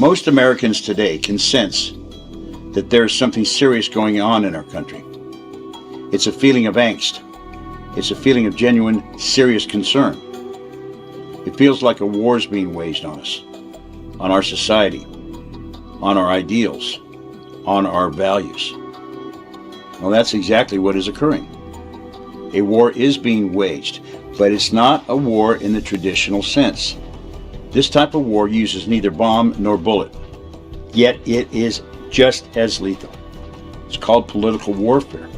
Most Americans today can sense that there's something serious going on in our country. It's a feeling of angst. It's a feeling of genuine, serious concern. It feels like a war is being waged on us, on our society, on our ideals, on our values. Well, that's exactly what is occurring. A war is being waged, but it's not a war in the traditional sense. This type of war uses neither bomb nor bullet, yet it is just as lethal. It's called political warfare.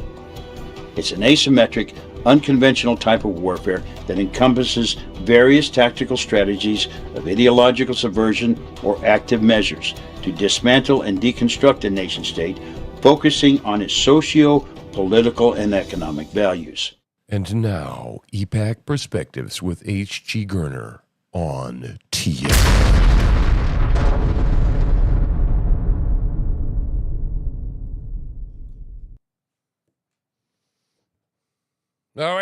It's an asymmetric, unconventional type of warfare that encompasses various tactical strategies of ideological subversion or active measures to dismantle and deconstruct a nation state, focusing on its socio-political and economic values. And now, EPAC Perspectives with H.G. Gerner on TF. No,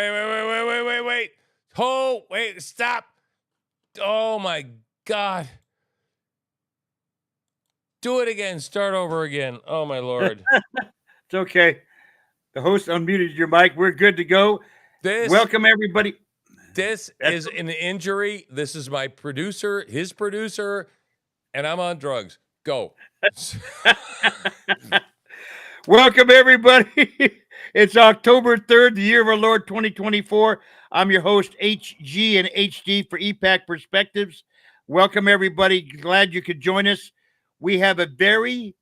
wait. Oh, wait, stop. Oh, my God. Do it again. Start over again. Oh, my Lord. It's okay. The host unmuted your mic. We're good to go. Welcome, everybody. This is an injury. This is my producer, his producer, and I'm on drugs. Go. Welcome, everybody. It's October 3rd, the year of our Lord 2024. I'm your host, HG and HD for EPAC Perspectives. Welcome, everybody. Glad you could join us. We have a very,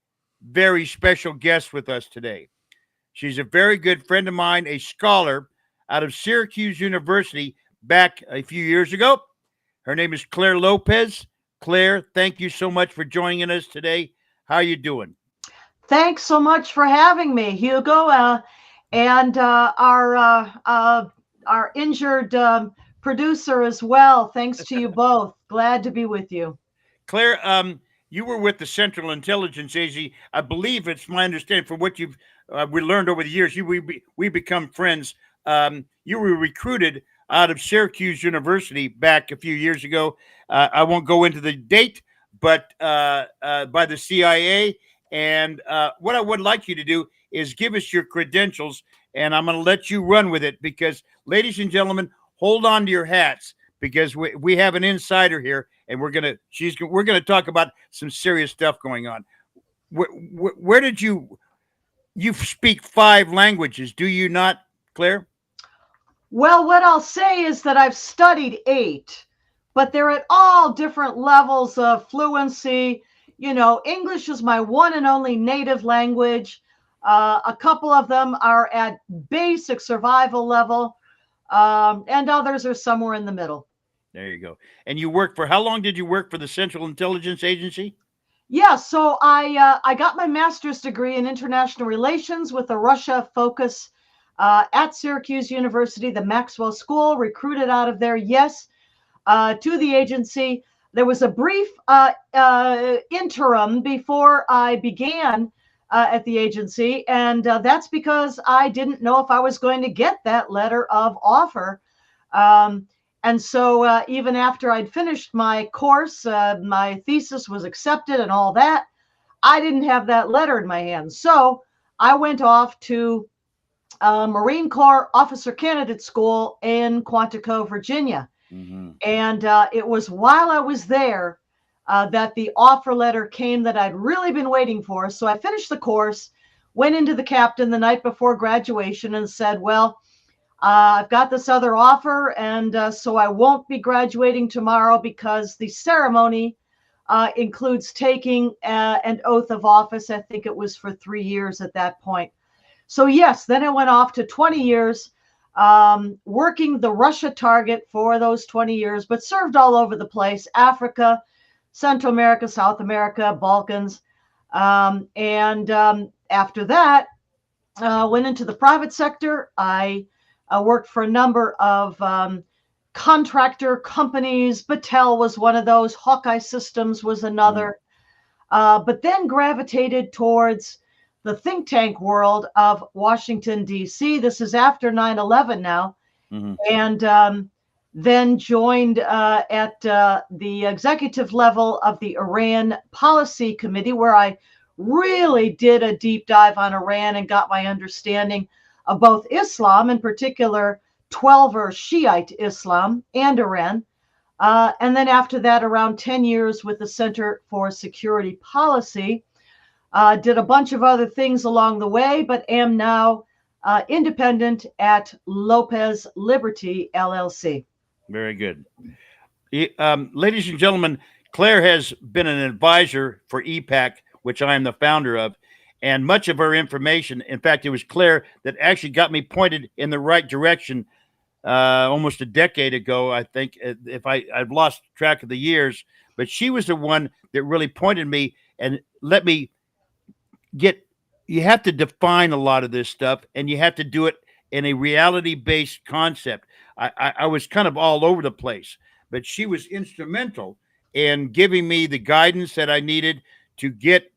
very special guest with us today. She's a very good friend of mine, a scholar out of Syracuse University back a few years ago. Her name is Claire Lopez. Claire, thank you so much for joining us today. How are you doing? Thanks so much for having me, Hugo, and our injured producer as well. Thanks to you both. Glad to be with you. Claire, you were with the Central Intelligence Agency. I believe it's my understanding from what you've we learned over the years. We become friends. You were recruited out of Syracuse University back a few years ago. I won't go into the date, but by the CIA. And what I would like you to do is give us your credentials, and I'm going to let you run with it because, ladies and gentlemen, hold on to your hats because we have an insider here, and we're gonna talk about some serious stuff going on. Where did you speak 5 languages? Do you not, Claire? Well, what I'll say is that I've studied 8, but they're at all different levels of fluency. You know, English is my one and only native language. A couple of them are at basic survival level, and others are somewhere in the middle. There you go. And you worked for, how long did you work for the Central Intelligence Agency? Yeah, so I got my master's degree in international relations with a Russia focus at Syracuse University, the Maxwell School, recruited out of there, yes, to the agency. There was a brief interim before I began at the agency, and that's because I didn't know if I was going to get that letter of offer. And so even after I'd finished my course, my thesis was accepted and all that, I didn't have that letter in my hand. So I went off to Marine Corps Officer Candidate School in Quantico, Virginia. Mm-hmm. And it was while I was there that the offer letter came that I'd really been waiting for. So I finished the course, went into the captain the night before graduation and said, well, I've got this other offer, and so I won't be graduating tomorrow because the ceremony includes taking an oath of office. I think it was for 3 years at that point. So yes, then I went off to 20 years, working the Russia target for those 20 years, but served all over the place: Africa, Central America, South America, Balkans. And after that, went into the private sector. I worked for a number of contractor companies. Battelle was one of those. Hawkeye Systems was another. But then gravitated towards the think tank world of Washington, D.C. This is after 9/11 now. Mm-hmm. And then joined at the executive level of the Iran Policy Committee, where I really did a deep dive on Iran and got my understanding of both Islam, in particular 12er Shiite Islam, and Iran. And then after that, around 10 years with the Center for Security Policy. Did a bunch of other things along the way, but am now independent at Lopez Liberty, LLC. Very good. Ladies and gentlemen, Claire has been an advisor for EPAC, which I am the founder of, and much of her information, in fact, it was Claire that actually got me pointed in the right direction almost a decade ago, I think, if I've lost track of the years, but she was the one that really pointed me and let me you have to define a lot of this stuff, and you have to do it in a reality-based concept. I was kind of all over the place, but she was instrumental in giving me the guidance that I needed to get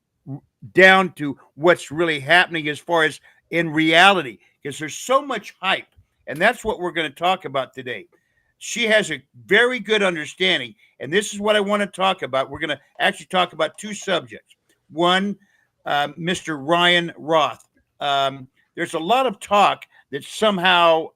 down to what's really happening as far as in reality, because there's so much hype, and that's what we're going to talk about today. She has a very good understanding, and this is what I want to talk about. We're going to actually talk about two subjects. One, Mr. Ryan Roth. There's a lot of talk that somehow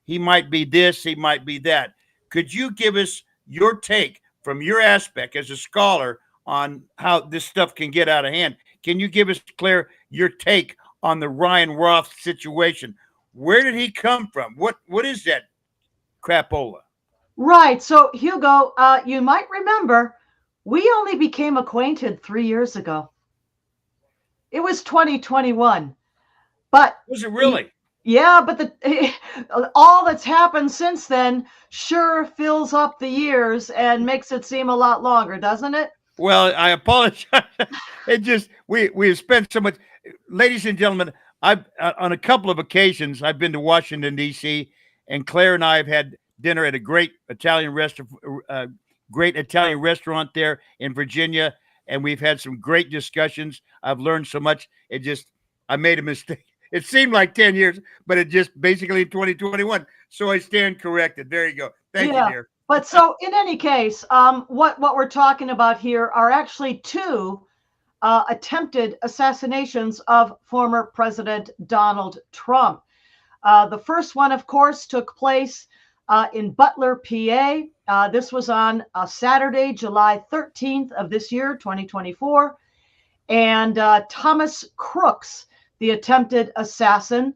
he might be this, he might be that. Could you give us your take from your aspect as a scholar on how this stuff can get out of hand? Can you give us, Claire, your take on the Ryan Roth situation? Where did he come from? What is that crapola? Right. So, Hugo, you might remember we only became acquainted 3 years ago. It was 2021. But Was it really? yeah, but all that's happened since then sure fills up the years and makes it seem a lot longer, doesn't it? Well, I apologize. It just we have spent so much. Ladies and gentlemen, I've on a couple of occasions I've been to Washington D.C. and Claire and I have had dinner at a great Italian restaurant there in Virginia, and we've had some great discussions. I've learned so much. I made a mistake. It seemed like 10 years, but it just basically 2021. So I stand corrected. There you go. Thank you, dear. But so in any case, what we're talking about here are actually two attempted assassinations of former President Donald Trump. The first one, of course, took place in Butler, PA. This was on Saturday, July 13th of this year, 2024. And Thomas Crooks, the attempted assassin,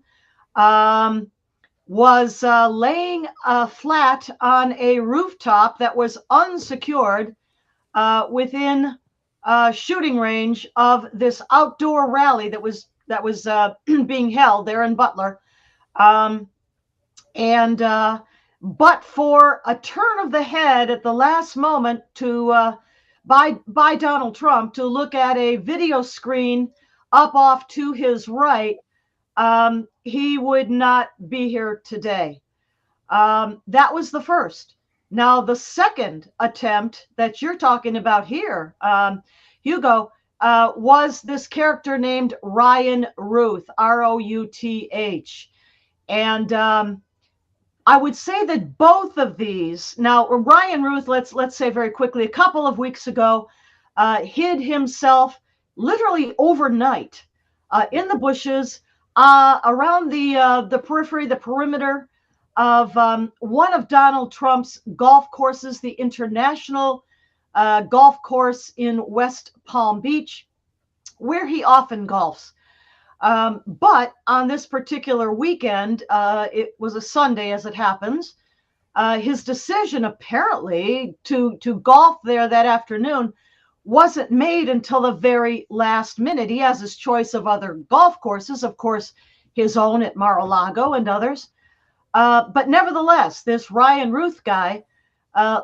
was laying flat on a rooftop that was unsecured within shooting range of this outdoor rally that was being held there in Butler. But for a turn of the head at the last moment by Donald Trump to look at a video screen up off to his right, he would not be here today. That was the first. Now, the second attempt that you're talking about here, Hugo, was this character named Ryan Ruth, Routh. And I would say that both of these, now Ryan Ruth, let's say very quickly, a couple of weeks ago, hid himself literally overnight in the bushes around the periphery, the perimeter of one of Donald Trump's golf courses, the International Golf Course in West Palm Beach, where he often golfs. But on this particular weekend, it was a Sunday as it happens, his decision apparently to golf there that afternoon wasn't made until the very last minute. He has his choice of other golf courses, of course, his own at Mar-a-Lago and others. But nevertheless, this Ryan Ruth guy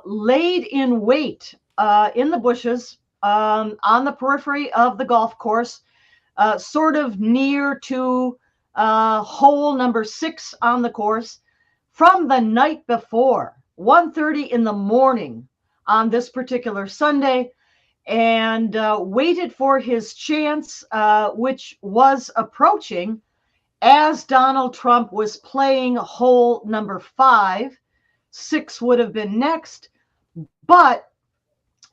laid in wait in the bushes on the periphery of the golf course, sort of near to hole number 6 on the course, from the night before, 1:30 in the morning on this particular Sunday, and waited for his chance, which was approaching as Donald Trump was playing hole number 5 6 would have been next. But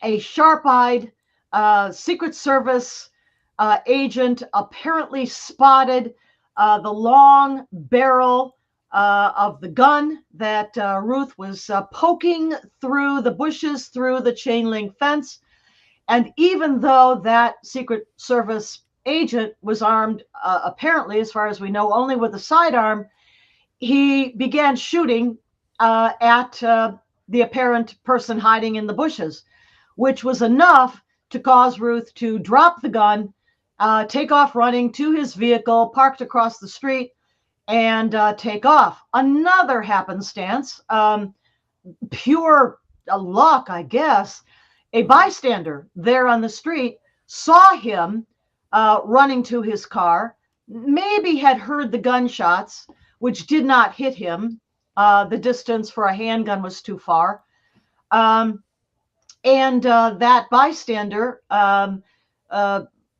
a sharp-eyed Secret Service agent apparently spotted the long barrel of the gun that Ruth was poking through the bushes, through the chain link fence. And even though that Secret Service agent was armed, apparently, as far as we know, only with a sidearm, he began shooting at the apparent person hiding in the bushes, which was enough to cause Ruth to drop the gun, take off running to his vehicle parked across the street, and take off. Another happenstance, pure luck, I guess. A bystander there on the street saw him running to his car, maybe had heard the gunshots, which did not hit him. The distance for a handgun was too far. And that bystander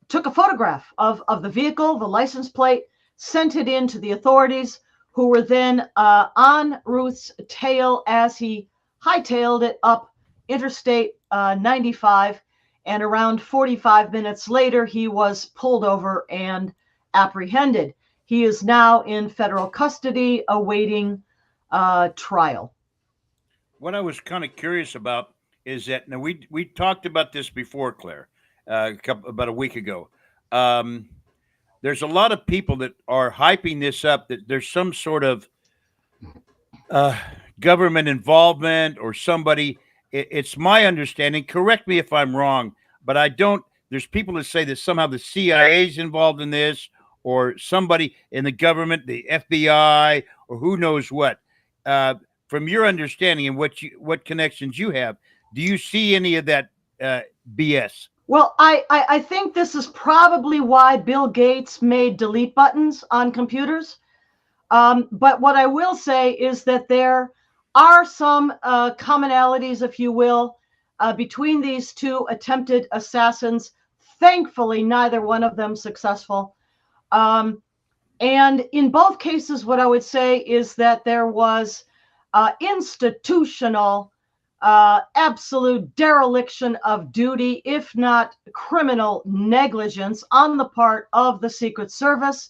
took a photograph of the vehicle, the license plate, sent it in to the authorities, who were then on Ruth's tail as he hightailed it up Interstate 95. And around 45 minutes later, he was pulled over and apprehended. He is now in federal custody awaiting trial. What I was kind of curious about is that now we talked about this before, Claire, about a week ago. There's a lot of people that are hyping this up, that there's some sort of government involvement or somebody. It's my understanding. Correct me if I'm wrong, but I don't. There's people that say that somehow the CIA is involved in this, or somebody in the government, the FBI, or who knows what. From your understanding and what connections you have, do you see any of that BS? Well, I think this is probably why Bill Gates made delete buttons on computers. But what I will say is that there are some commonalities, if you will, between these two attempted assassins. Thankfully, neither one of them successful. And in both cases, what I would say is that there was institutional, absolute dereliction of duty, if not criminal negligence on the part of the Secret Service.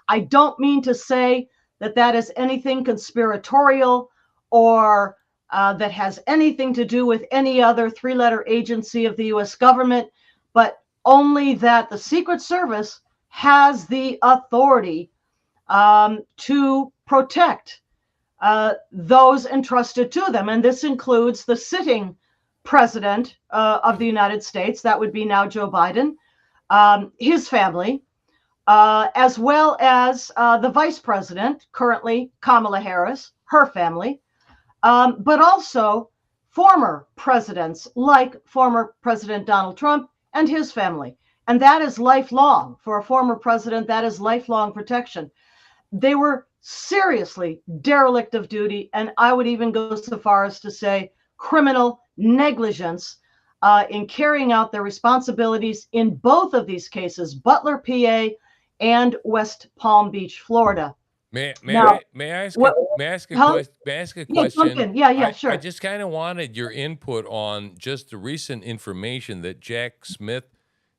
I don't mean to say that that is anything conspiratorial or that has anything to do with any other three-letter agency of the U.S. government, but only that the Secret Service has the authority to protect those entrusted to them. And this includes the sitting president of the United States, that would be now Joe Biden, his family, as well as the vice president, currently Kamala Harris, her family, but also former presidents like former President Donald Trump and his family. And that is lifelong. For a former president, that is lifelong protection. They were seriously derelict of duty, and I would even go so far as to say criminal negligence in carrying out their responsibilities in both of these cases, Butler, PA, and West Palm Beach, Florida. May I ask a question? Yeah, sure. I just kind of wanted your input on just the recent information that Jack Smith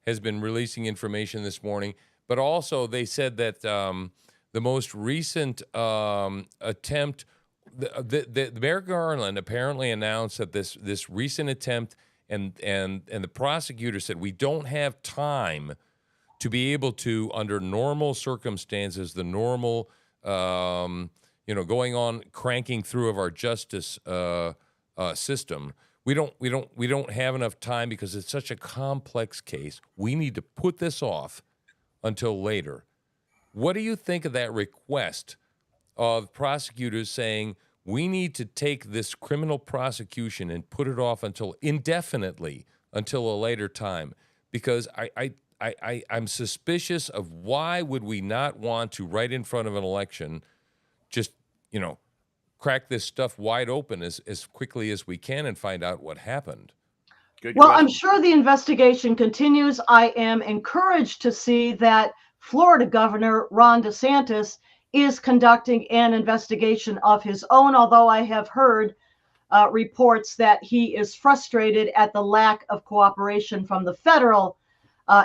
has been releasing information this morning, but also they said that the most recent attempt, the Merrick Garland apparently announced that this recent attempt, and the prosecutor said we don't have time to be able to, under normal circumstances, the normal going on cranking through of our justice system. We don't have enough time because it's such a complex case. We need to put this off until later. What do you think of that request of prosecutors saying we need to take this criminal prosecution and put it off indefinitely until a later time? Because I'm suspicious of why would we not want to, right in front of an election, just, crack this stuff wide open as quickly as we can and find out what happened. Well, I'm sure the investigation continues. I am encouraged to see that Florida Governor Ron DeSantis is conducting an investigation of his own, although I have heard reports that he is frustrated at the lack of cooperation from the federal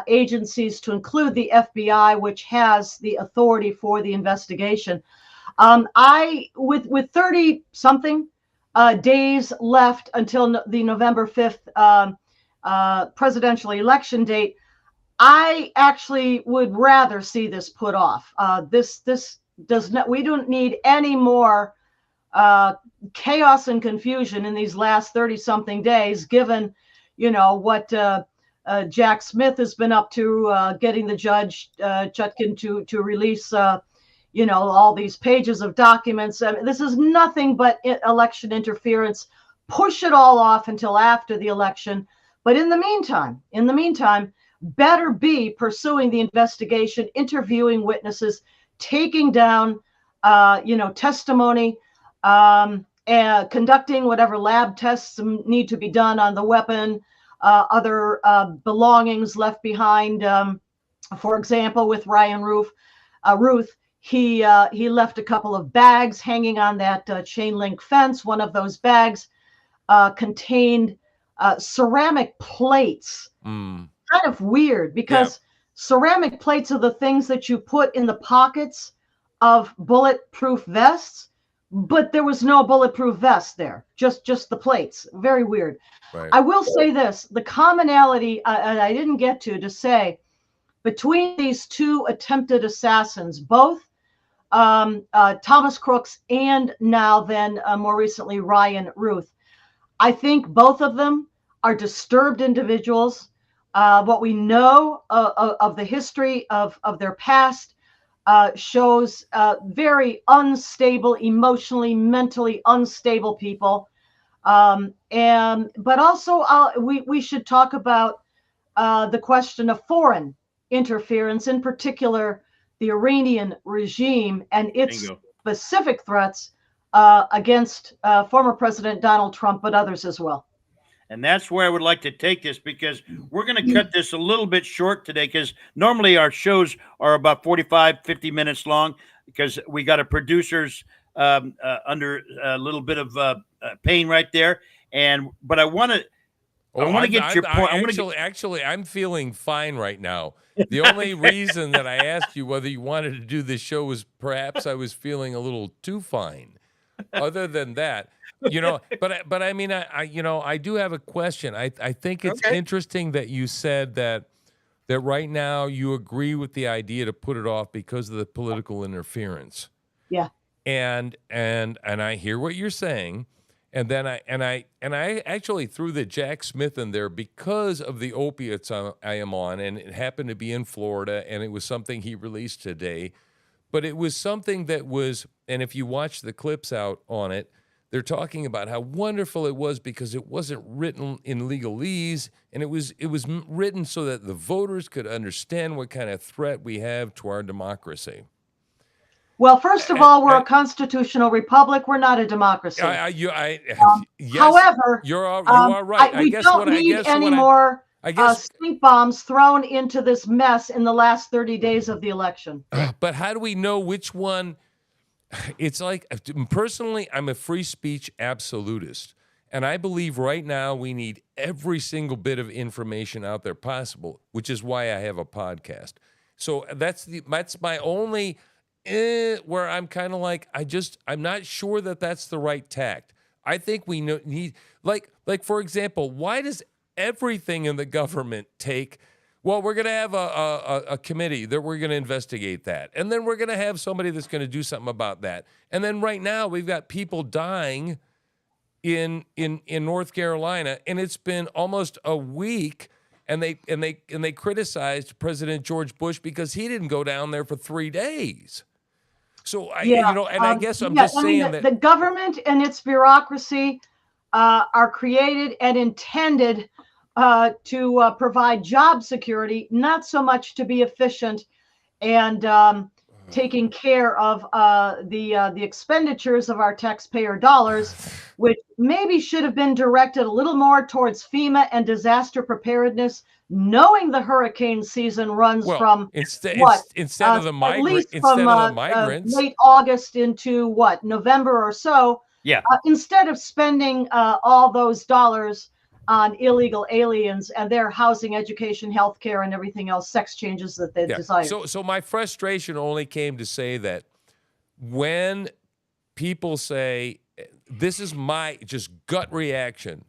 agencies, to include the FBI, which has the authority for the investigation. With 30 something days left until the November 5th presidential election date, I actually would rather see this put off. This does not. We don't need any more chaos and confusion in these last 30 something days, given, what Jack Smith has been up to, getting the judge Chutkin to release all these pages of documents. I mean, this is nothing but election interference. Push it all off until after the election. But in the meantime, better be pursuing the investigation, interviewing witnesses, taking down, testimony, and conducting whatever lab tests need to be done on the weapon, other belongings left behind. For example, with Ryan Ruth, he left a couple of bags hanging on that chain link fence. One of those bags contained ceramic plates. Kind of weird, because ceramic plates are the things that you put in the pockets of bulletproof vests, but there was no bulletproof vest there, just the plates. Very weird. Right. I will say this, the commonality, and I didn't get to say, between these two attempted assassins, both Thomas Crooks and now then more recently Ryan Ruth, I think both of them are disturbed individuals. What we know of the history of their past shows very unstable, emotionally, mentally unstable people. But also we should talk about the question of foreign interference, in particular the Iranian regime and its specific threats against former President Donald Trump, but others as well. And that's where I would like to take this, because we're going to cut this a little bit short today, because normally our shows are about 45, 50 minutes long, because we got a producer's under a little bit of pain right there. But I want to get your point. Actually, I'm feeling fine right now. The only reason that I asked you whether you wanted to do this show was perhaps I was feeling a little too fine. Other than that, but I mean, I do have a question. I think it's interesting that you said that right now you agree with the idea to put it off because of the political interference. Yeah. And I hear what you're saying. And then I actually threw the Jack Smith in there because of the opiates I am on, and it happened to be in Florida, and it was something he released today. But it was something that was, and if you watch the clips out on it, they're talking about how wonderful it was because it wasn't written in legalese, and it was written so that the voters could understand what kind of threat we have to our democracy. Well, first of all, we're a constitutional republic. We're not a democracy. Yes, however, you are right. We don't need any more stink bombs thrown into this mess in the last 30 days of the election. But how do we know which one? It's like, personally, I'm a free speech absolutist. And I believe right now we need every single bit of information out there possible, which is why I have a podcast. So that's my only... where I'm kind of like, I'm not sure that that's the right tact. I think we need, like for example, why does everything in the government take, well, we're going to have a committee that we're going to investigate that. And then we're going to have somebody that's going to do something about that. And then right now we've got people dying in North Carolina, and it's been almost a week. And they criticized President George Bush because he didn't go down there for 3 days. So I guess I'm just saying that the government and its bureaucracy are created and intended to provide job security, not so much to be efficient and taking care of the expenditures of our taxpayer dollars, which maybe should have been directed a little more towards FEMA and disaster preparedness, knowing the hurricane season runs from instead of the migrants, late August into November or so. Yeah. Instead of spending all those dollars on illegal aliens and their housing, education, healthcare, and everything else, sex changes that they desire. So my frustration only came to say that when people say, this is my just gut reaction,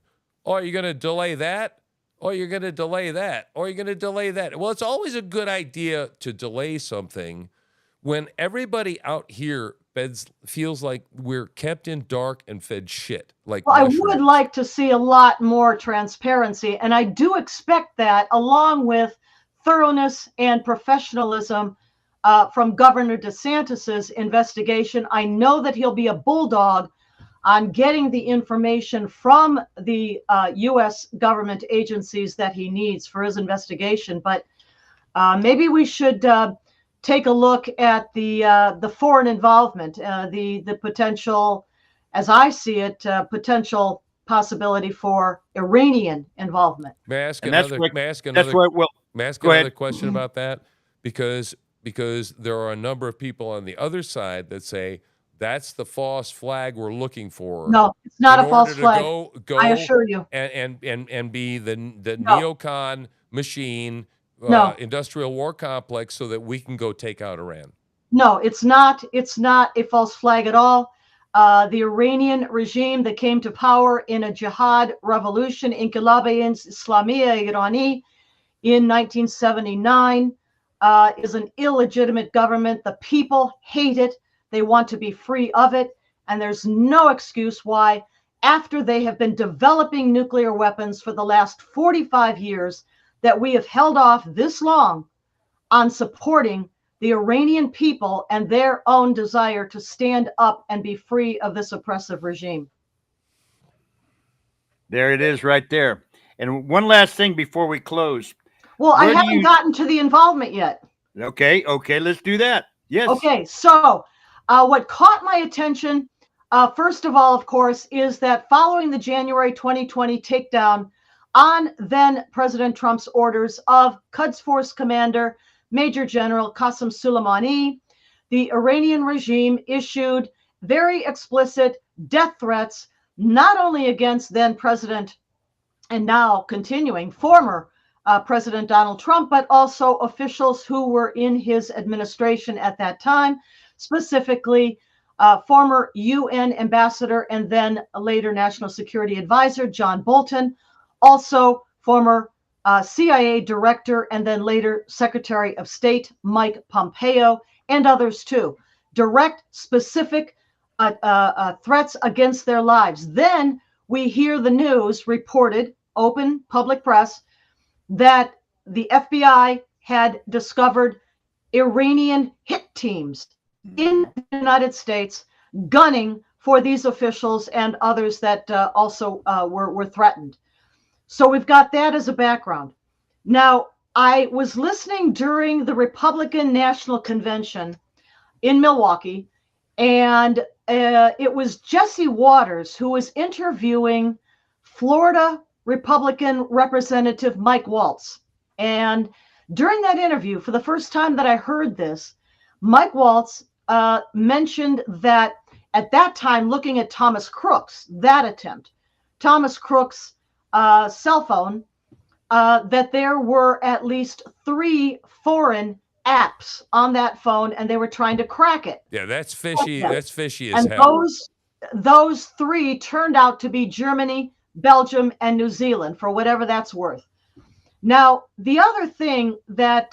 oh, you're going to delay that? Or you're going to delay that? Or you're going to delay that? Well, it's always a good idea to delay something when everybody out here feels like we're kept in dark and fed shit. Like, well, I mushrooms. would like to see a lot more transparency, and I do expect that, along with thoroughness and professionalism from Governor DeSantis's investigation. I know that he'll be a bulldog on getting the information from the U.S. government agencies that he needs for his investigation, but maybe we should take a look at the foreign involvement, the potential, as I see it, potential possibility for Iranian involvement. May I ask And another? that's May I ask That's another? what. Well, May I ask go another ahead. question about that? Because there are a number of people on the other side that say that's the false flag we're looking for. No, it's not in a false order to flag. Go I assure you. and be the No. neocon machine, No. industrial war complex, so that we can go take out Iran. No, it's not. It's not a false flag at all. The Iranian regime that came to power in a jihad revolution, Inqilab-e Islamiyya Irani, in 1979, is an illegitimate government. The people hate it. They want to be free of it. And there's no excuse why, after they have been developing nuclear weapons for the last 45 years, that we have held off this long on supporting the Iranian people and their own desire to stand up and be free of this oppressive regime. There it is right there. And one last thing before we close. Well, I Where do haven't you- gotten to the involvement yet. Okay, let's do that. Yes. Okay, so what caught my attention, first of all, of course, is that following the January 2020 takedown on then President Trump's orders of Quds Force Commander Major General Qasem Soleimani, the Iranian regime issued very explicit death threats, not only against then President and now continuing former President Donald Trump, but also officials who were in his administration at that time, specifically former UN ambassador and then later National Security Advisor John Bolton, also former CIA director and then later Secretary of State Mike Pompeo, and others too. Direct, specific threats against their lives. Then we hear the news reported, open public press, that the FBI had discovered Iranian hit teams in the United States gunning for these officials and others that also were threatened. So we've got that as a background. Now, I was listening during the Republican National Convention in Milwaukee, and it was Jesse Waters who was interviewing Florida Republican Representative Mike Waltz. And during that interview, for the first time that I heard this, Mike Waltz mentioned that at that time, looking at Thomas Crook's, that attempt, Thomas Crook's cell phone, that there were at least 3 foreign apps on that phone, and they were trying to crack it. Yeah, that's fishy. Okay. That's fishy as And hell. those 3 turned out to be Germany, Belgium, and New Zealand, for whatever that's worth. Now, the other thing that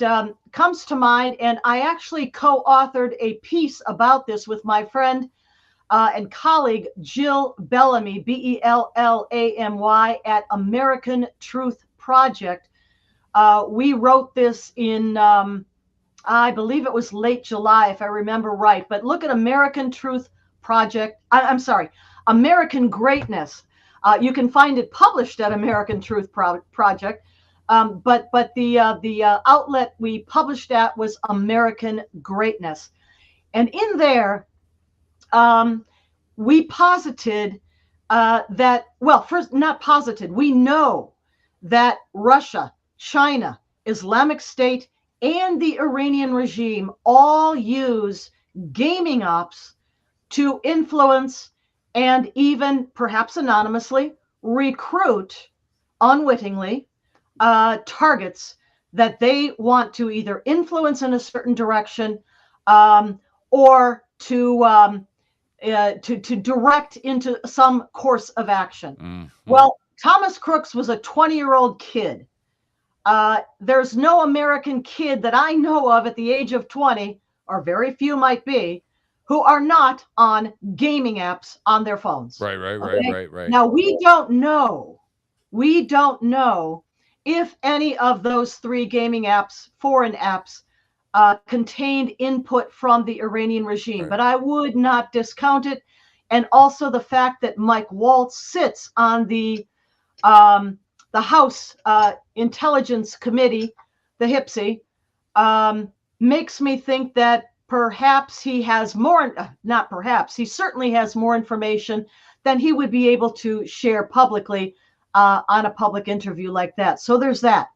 comes to mind, and I actually co-authored a piece about this with my friend and colleague Jill Bellamy, Bellamy, at American Truth Project. We wrote this in, I believe it was late July, if I remember right. But look at American Truth Project. I'm sorry, American Greatness. You can find it published at American Truth Project. But the outlet we published at was American Greatness. And in there, we posited that, well, first, not posited, we know that Russia, China, Islamic State, and the Iranian regime all use gaming ops to influence and even perhaps anonymously recruit unwittingly targets that they want to either influence in a certain direction, or to direct into some course of action. Mm-hmm. Well, Thomas Crooks was a 20-year-old kid. There's no American kid that I know of at the age of 20, or very few might be, who are not on gaming apps on their phones. Right. Now, we don't know if any of those 3 gaming apps, foreign apps, contained input from the Iranian regime, Right. but I would not discount it. And also the fact that Mike Waltz sits on the House Intelligence Committee, the Hippy, makes me think that perhaps he has more, not perhaps, he certainly has more information than he would be able to share publicly on a public interview like that. So there's that.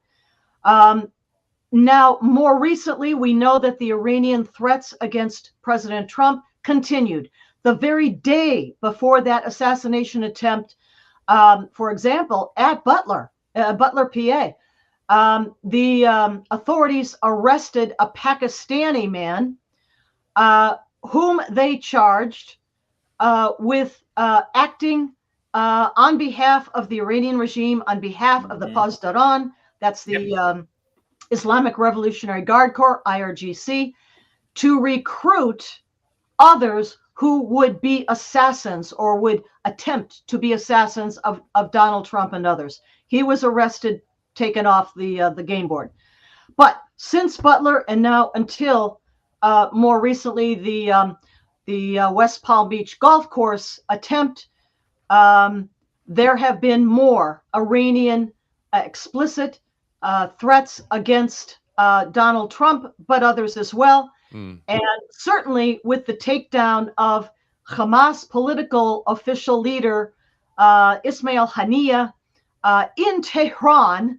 Now, more recently, we know that the Iranian threats against President Trump continued. The very day before that assassination attempt, for example, at Butler, PA, the authorities arrested a Pakistani man whom they charged with acting on behalf of the Iranian regime, on behalf of the Pasdaran, that's the Islamic Revolutionary Guard Corps, IRGC, to recruit others who would be assassins or would attempt to be assassins of Donald Trump and others. He was arrested, taken off the game board. But since Butler and now until more recently the West Palm Beach golf course attempt, there have been more Iranian explicit threats against Donald Trump, but others as well. And certainly with the takedown of Hamas political official leader Ismail Haniyeh in Tehran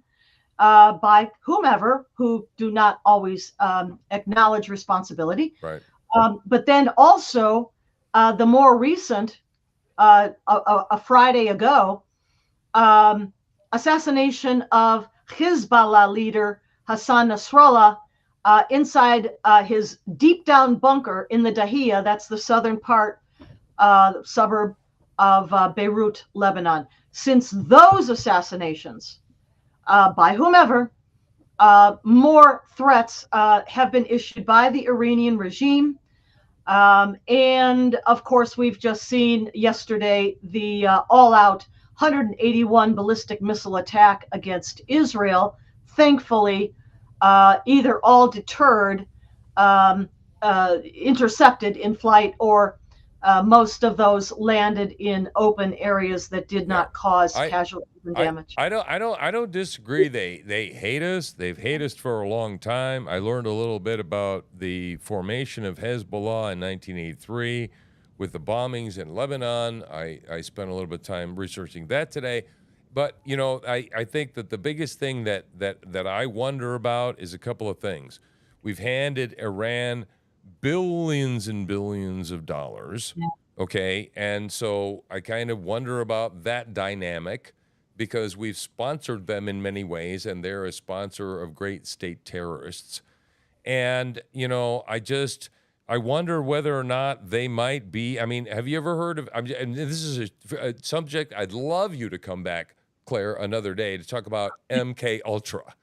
by whomever, who do not always acknowledge responsibility. Right. But then also the more recent, a Friday ago, assassination of Hezbollah leader Hassan Nasrallah inside his deep down bunker in the Dahiya, that's the southern part, suburb of Beirut, Lebanon. Since those assassinations, by whomever, more threats have been issued by the Iranian regime. And of course, we've just seen yesterday the all-out 181 ballistic missile attack against Israel. Thankfully, either all deterred, intercepted in flight, or most of those landed in open areas that did not cause casualties and damage. I don't disagree. They hate us. They've hated us for a long time. I learned a little bit about the formation of Hezbollah in 1983 with the bombings in Lebanon. I spent a little bit of time researching that today. But, you know, I think that the biggest thing that I wonder about is a couple of things. We've handed Iran billions and billions of dollars, okay? And so I kind of wonder about that dynamic, because we've sponsored them in many ways, and they're a sponsor of great state terrorists. And, you know, I wonder whether or not they might be. I mean, have you ever heard of, and this is a subject I'd love you to come back, Claire, another day to talk about MK Ultra.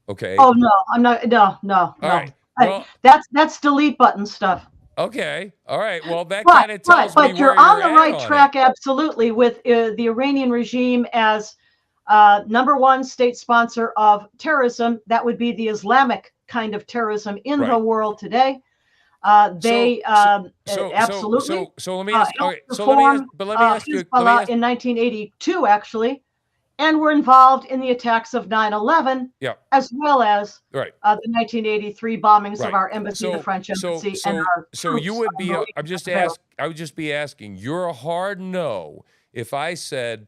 Okay. Oh no, I'm not. No. All right. Well, that's delete button stuff. Okay. All right. Well, that kind of tells me but you're where on you're the right at on track, it. absolutely, with the Iranian regime as number one state sponsor of terrorism. That would be the Islamic kind of terrorism in the world today. They absolutely. So let me ask. Okay. Let me ask you. In 1982, actually, and were involved in the attacks of 9/11, as well as the 1983 bombings of our embassy, the French embassy, and our So you would be. I would just be asking. You're a hard no if I said,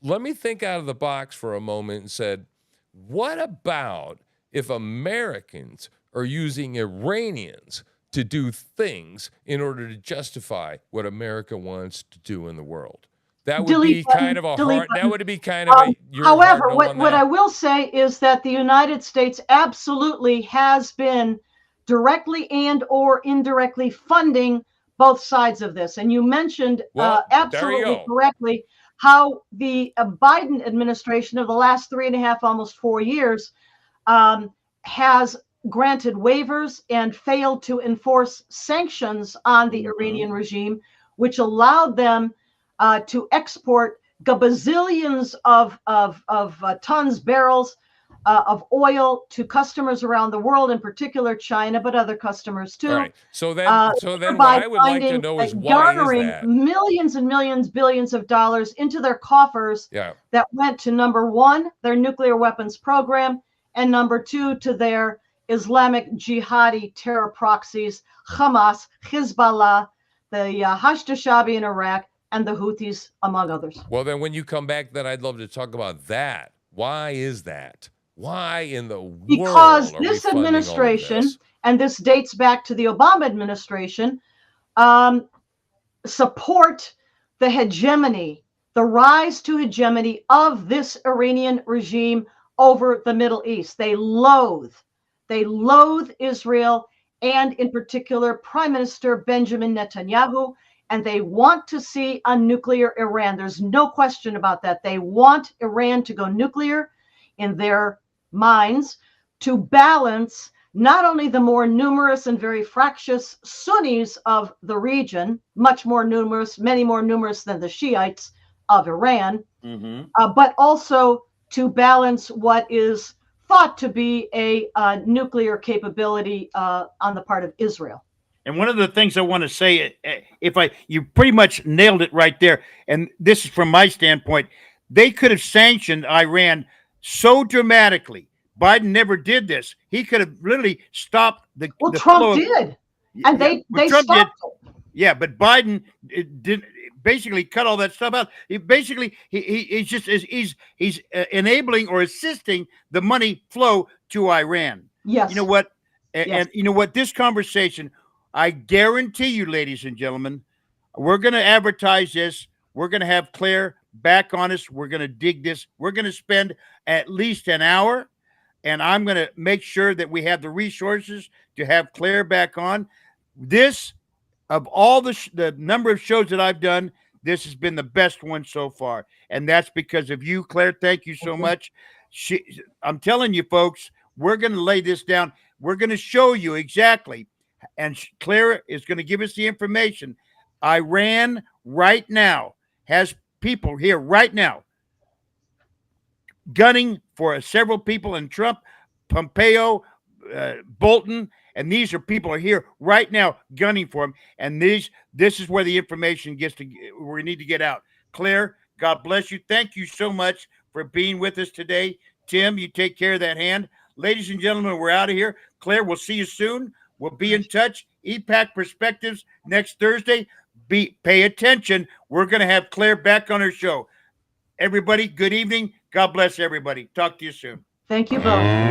let me think out of the box for a moment and said, what about if Americans are using Iranians to do things in order to justify what America wants to do in the world. That would Delete be kind button, of a delete hard. That button. would be kind of a your However, hard no on what that. I will say is that the United States absolutely has been directly and or indirectly funding both sides of this. And you mentioned Well, there you absolutely go. correctly how the Biden administration of the last 3.5, almost 4 years, has granted waivers and failed to enforce sanctions on the Iranian regime, which allowed them to export gazillions of tons, barrels of oil to customers around the world, in particular China, but other customers too. All right. So then, what By I would like to finding, know is why is garnering that? millions and millions, billions of dollars into their coffers Yeah. that went to, number one, their nuclear weapons program, and number two, to their Islamic jihadi terror proxies, Hamas, Hezbollah, the Hashd-e-Shaabi in Iraq, and the Houthis, among others. Well, then when you come back, then I'd love to talk about that. Why is that? Why in the Because world are this we funding all of administration, this? and this dates back to the Obama administration, support the hegemony, the rise to hegemony of this Iranian regime over the Middle East. They loathe Israel, and in particular, Prime Minister Benjamin Netanyahu, and they want to see a nuclear Iran. There's no question about that. They want Iran to go nuclear in their minds to balance not only the more numerous and very fractious Sunnis of the region, much more numerous, many more numerous than the Shiites of Iran, but also to balance what is thought to be a nuclear capability on the part of Israel. And one of the things I want to say, you pretty much nailed it right there. And this is from my standpoint, they could have sanctioned Iran so dramatically. Biden never did this. He could have literally stopped the. Well, the Trump did, and they Trump stopped it. Yeah, but Biden did basically cut all that stuff out. He's just enabling or assisting the money flow to Iran. Yes. You know what? Yes. And you know what? This conversation, I guarantee you, ladies and gentlemen, we're going to advertise this. We're going to have Claire back on us. We're going to dig this. We're going to spend at least an hour, and I'm going to make sure that we have the resources to have Claire back on. This, of all the number of shows that I've done, this has been the best one so far. And that's because of you, Claire. Thank you so much. I'm telling you, folks, we're going to lay this down. We're going to show you exactly. And Claire is going to give us the information. Iran right now has people here right now gunning for several people, in Trump, Pompeo, Bolton, and these are people are here right now gunning for him. And this is where the information we need to get out. Claire, God bless you. Thank you so much for being with us today. Tim, you take care of that hand. Ladies and gentlemen, we're out of here. Claire, we'll see you soon. We'll be in touch. EPAC Perspectives next Thursday. Pay attention. We're going to have Claire back on her show. Everybody, good evening. God bless everybody. Talk to you soon. Thank you both.